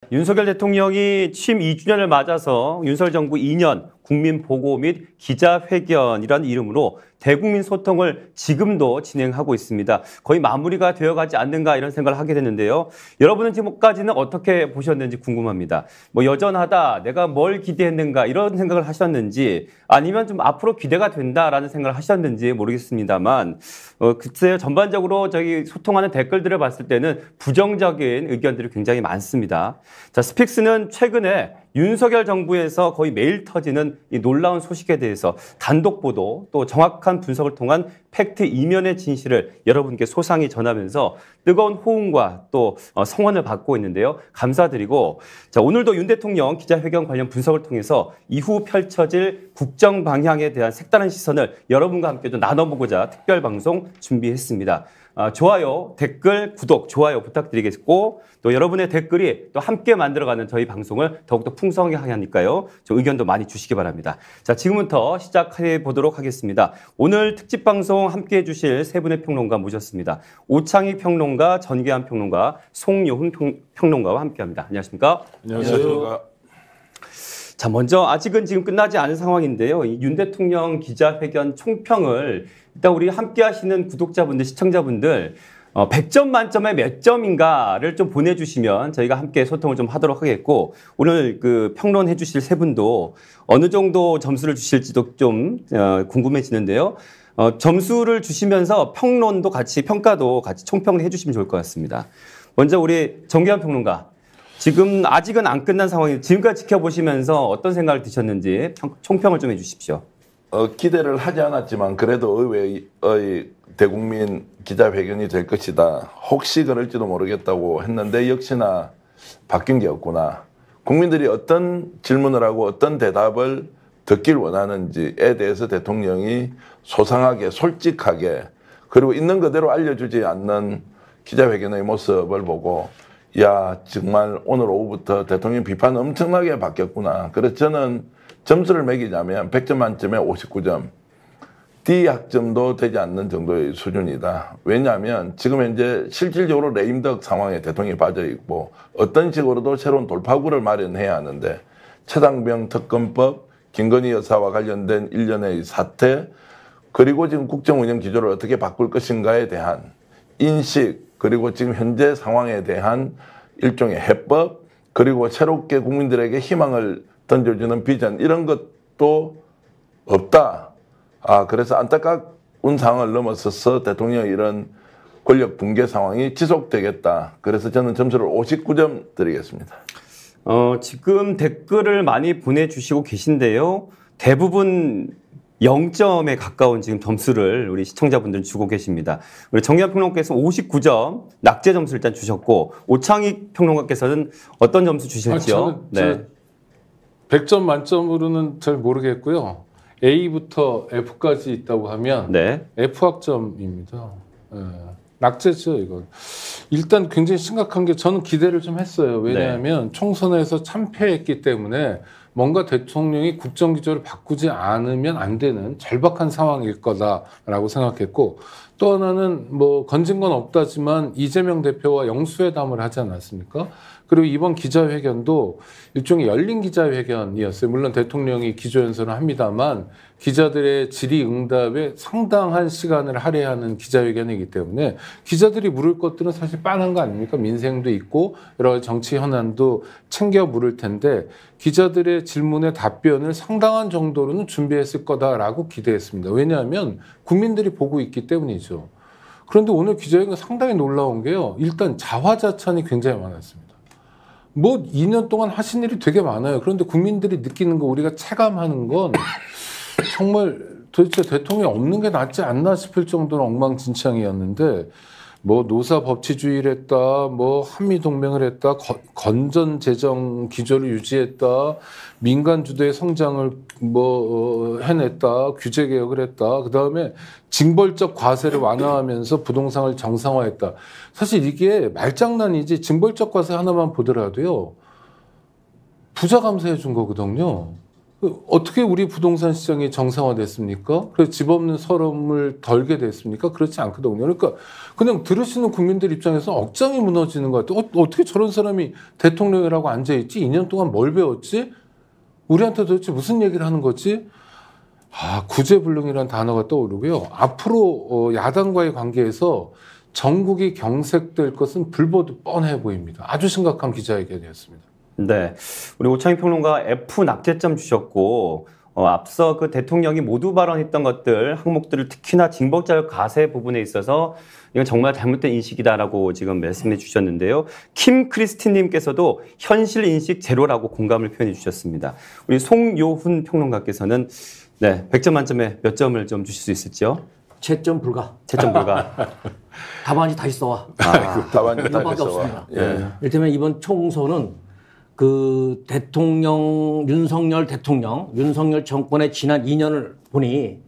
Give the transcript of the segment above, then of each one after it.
윤석열 대통령이 취임 2주년을 맞아서 윤석열 정부 2년 국민보고 및 기자회견이라는 이름으로 대국민 소통을 지금도 진행하고 있습니다. 거의 마무리가 되어가지 않는가 이런 생각을 하게 됐는데요. 여러분은 지금까지는 어떻게 보셨는지 궁금합니다. 여전하다, 내가 뭘 기대했는가 이런 생각을 하셨는지 아니면 좀 앞으로 기대가 된다라는 생각을 하셨는지 모르겠습니다만 글쎄요, 전반적으로 저희 소통하는 댓글들을 봤을 때는 부정적인 의견들이 굉장히 많습니다. 자, 스픽스는 최근에 윤석열 정부에서 거의 매일 터지는 이 놀라운 소식에 대해서 단독 보도 또 정확한 분석을 통한 팩트 이면의 진실을 여러분께 소상히 전하면서 뜨거운 호응과 또 성원을 받고 있는데요. 감사드리고 자, 오늘도 윤 대통령 기자회견 관련 분석을 통해서 이후 펼쳐질 국정 방향에 대한 색다른 시선을 여러분과 함께 좀 나눠보고자 특별 방송 준비했습니다. 좋아요, 댓글, 구독, 좋아요 부탁드리겠고 또 여러분의 댓글이 또 함께 만들어가는 저희 방송을 더욱더 풍성하게 하니까요. 저 의견도 많이 주시기 바랍니다. 자, 지금부터 시작해 보도록 하겠습니다. 오늘 특집 방송 함께해 주실 세 분의 평론가 모셨습니다. 오창익 평론가, 전계한 평론가, 송요훈 평론가와 함께합니다. 안녕하십니까? 안녕하십니까? 자, 먼저 아직은 지금 끝나지 않은 상황인데요. 이 윤 대통령 기자회견 총평을 일단 우리 함께 하시는 구독자분들, 시청자분들 100점 만점에 몇 점인가를 좀 보내주시면 저희가 함께 소통을 좀 하도록 하겠고 오늘 그 평론해 주실 세 분도 어느 정도 점수를 주실지도 좀 궁금해지는데요. 점수를 주시면서 평론도 같이 평가도 같이 총평을 해주시면 좋을 것 같습니다. 먼저 우리 정계한 평론가. 지금 아직은 안 끝난 상황이 지금까지 지켜보시면서 어떤 생각을 드셨는지 총평을 좀 해주십시오. 기대를 하지 않았지만 그래도 의외의 대국민 기자회견이 될 것이다. 혹시 그럴지도 모르겠다고 했는데 역시나 바뀐 게 없구나. 국민들이 어떤 질문을 하고 어떤 대답을 듣길 원하는지에 대해서 대통령이 소상하게 솔직하게 그리고 있는 그대로 알려주지 않는 기자회견의 모습을 보고 야, 정말 오늘 오후부터 대통령 비판 엄청나게 바뀌었구나. 그래서 저는 점수를 매기자면 100점 만점에 59점. D학점도 되지 않는 정도의 수준이다. 왜냐하면 지금 현재 실질적으로 레임덕 상황에 대통령이 빠져 있고 어떤 식으로도 새로운 돌파구를 마련해야 하는데 최당병 특검법, 김건희 여사와 관련된 일련의 사태, 그리고 지금 국정운영 기조를 어떻게 바꿀 것인가에 대한 인식, 그리고 지금 현재 상황에 대한 일종의 해법, 그리고 새롭게 국민들에게 희망을 던져주는 비전, 이런 것도 없다. 그래서 안타까운 상황을 넘어서서 대통령의 이런 권력 붕괴 상황이 지속되겠다. 그래서 저는 점수를 59점 드리겠습니다. 지금 댓글을 많이 보내주시고 계신데요. 대부분 0점에 가까운 지금 점수를 우리 시청자분들 주고 계십니다. 우리 정계한 평론가께서 59점 낙제 점수를 일단 주셨고 오창익 평론가께서는 어떤 점수 주실지요? 저는 100점 만점으로는 잘 모르겠고요. A부터 F까지 있다고 하면 네. F학점입니다. 낙제죠, 이건. 일단 굉장히 심각한 게 저는 기대를 좀 했어요. 왜냐하면 총선에서 참패했기 때문에 뭔가 대통령이 국정기조를 바꾸지 않으면 안 되는 절박한 상황일 거다라고 생각했고 또 하나는 건진 건 없다지만 이재명 대표와 영수회담을 하지 않았습니까? 그리고 이번 기자회견도 일종의 열린 기자회견이었어요. 물론 대통령이 기조연설을 합니다만 기자들의 질의응답에 상당한 시간을 할애하는 기자회견이기 때문에 기자들이 물을 것들은 사실 뻔한 거 아닙니까? 민생도 있고 여러 가지 정치 현안도 챙겨 물을 텐데 기자들의 질문에 답변을 상당한 정도로는 준비했을 거다라고 기대했습니다. 왜냐하면 국민들이 보고 있기 때문이죠. 그런데 오늘 기자회견 상당히 놀라운 게요. 일단 자화자찬이 굉장히 많았습니다. 2년 동안 하신 일이 되게 많아요. 그런데 국민들이 느끼는 거, 우리가 체감하는 건 정말 도대체 대통령이 없는 게 낫지 않나 싶을 정도로 엉망진창이었는데 노사법치주의를 했다, 한미동맹을 했다, 건전재정 기조를 유지했다, 민간 주도의 성장을 해냈다, 규제개혁을 했다, 그 다음에 징벌적 과세를 완화하면서 부동산을 정상화했다. 사실 이게 말장난이지 징벌적 과세 하나만 보더라도요, 부자 감사해 준 거거든요. 어떻게 우리 부동산 시장이 정상화됐습니까? 그래서 집 없는 서름을 덜게 됐습니까? 그렇지 않거든요. 그러니까 그냥 들으시는 국민들 입장에서 억장이 무너지는 것 같아요. 어떻게 저런 사람이 대통령이라고 앉아있지? 2년 동안 뭘 배웠지? 우리한테 도대체 무슨 얘기를 하는 거지? 구제불능이라는 단어가 떠오르고요. 앞으로 야당과의 관계에서 전국이 경색될 것은 불보듯 뻔해 보입니다. 아주 심각한 기자회견이었습니다. 네, 우리 오창희 평론가 F 낙제점 주셨고 앞서 그 대통령이 모두 발언했던 것들 항목들을 특히나 징벌자격 가세 부분에 있어서 이건 정말 잘못된 인식이다라고 지금 말씀해 주셨는데요. 킴 크리스틴님께서도 현실 인식 제로라고 공감을 표현해 주셨습니다. 우리 송요훈 평론가께서는 네, 100점 만점에 몇 점을 좀 주실 수 있을지요? 채점 불가. 채점 불가. 답안지 다시 써와. 답안지 다시 이거밖에 써와. 없습니다. 예. 이를테면 이번 총선은 그 대통령 윤석열 정권의 지난 2년을 보니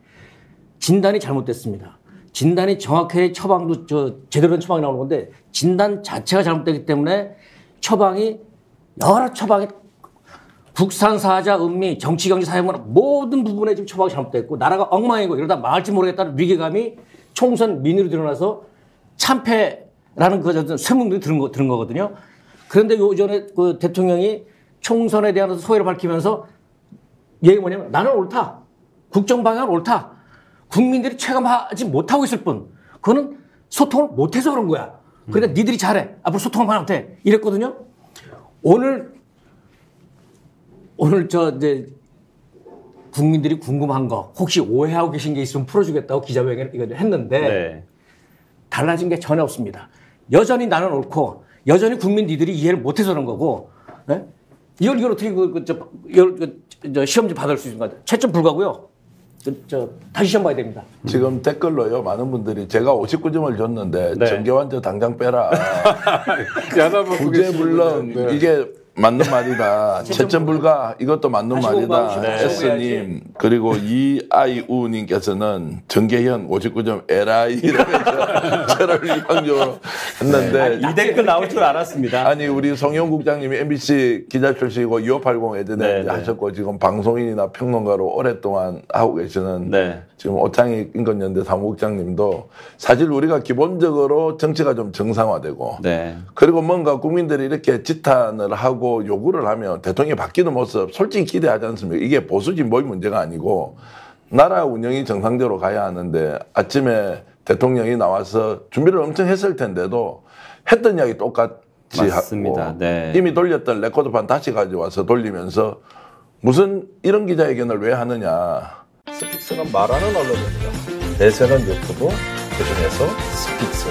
진단이 잘못됐습니다. 진단이 정확하게 처방도 제대로 된 처방이 나오는 건데 진단 자체가 잘못되기 때문에 여러 처방이 국산 사자 음미 정치 경제 사회문화 모든 부분에 지금 처방이 잘못됐고 나라가 엉망이고 이러다 망할지 모르겠다는 위기감이 총선 민의로 드러나서 참패라는 그 쇠문들이 들은 거거든요. 그런데 요전에 그 대통령이 총선에 대한 소회를 밝히면서 얘기 뭐냐면 나는 옳다. 국정 방향은 옳다. 국민들이 체감하지 못하고 있을 뿐. 그거는 소통을 못해서 그런 거야. 그러니까 니들이 잘해. 앞으로 소통만 하면 돼. 이랬거든요. 오늘 이제 국민들이 궁금한 거 혹시 오해하고 계신 게 있으면 풀어주겠다고 기자회견을 했는데 네. 달라진 게 전혀 없습니다. 여전히 나는 옳고 여전히 국민 니들이 이해를 못해서 그런 거고, 네? 이걸 어떻게 시험지 받을 수 있는 거야? 채점 불가고요. 다시 시험 봐야 됩니다. 지금 댓글로요 많은 분들이 제가 59점을 줬는데 네. 정계환 당장 빼라. 야단받고 구제불능 계시는데. 이게 맞는 말이다. 채점 불가 이것도 맞는 다시 말이다. 공부하고 S님 그리고 이아이우님께서는 정계현 59점 에라이 이러면서 저를 일방적으로 했는데 이 댓글 나올 줄 알았습니다. 아니 우리 성용 국장님이 MBC 기자 출신이고 2580 예전에 네, 하셨고 지금 방송인이나 평론가로 오랫동안 하고 계시는 네. 지금 오창희 인권연대 사무국장님도 사실 우리가 기본적으로 정치가 좀 정상화되고 네. 그리고 뭔가 국민들이 이렇게 지탄을 하고 요구를 하면 대통령이 바뀌는 모습 솔직히 기대하지 않습니까? 이게 보수 진보의 문제가 아니고 나라 운영이 정상대로 가야 하는데 아침에 대통령이 나와서 준비를 엄청 했을 텐데도 했던 이야기 똑같이 맞습니다. 하고 네. 이미 돌렸던 레코드판 다시 가져와서 돌리면서 무슨 이런 기자회견을 왜 하느냐. 스픽스는 말하는 언론입니다. 대세는 유튜브, 그중에서 스픽스.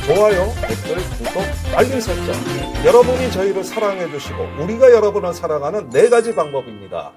좋아요, 댓글, 구독, 알림 설정. 여러분이 저희를 사랑해 주시고 우리가 여러분을 사랑하는 4가지 방법입니다.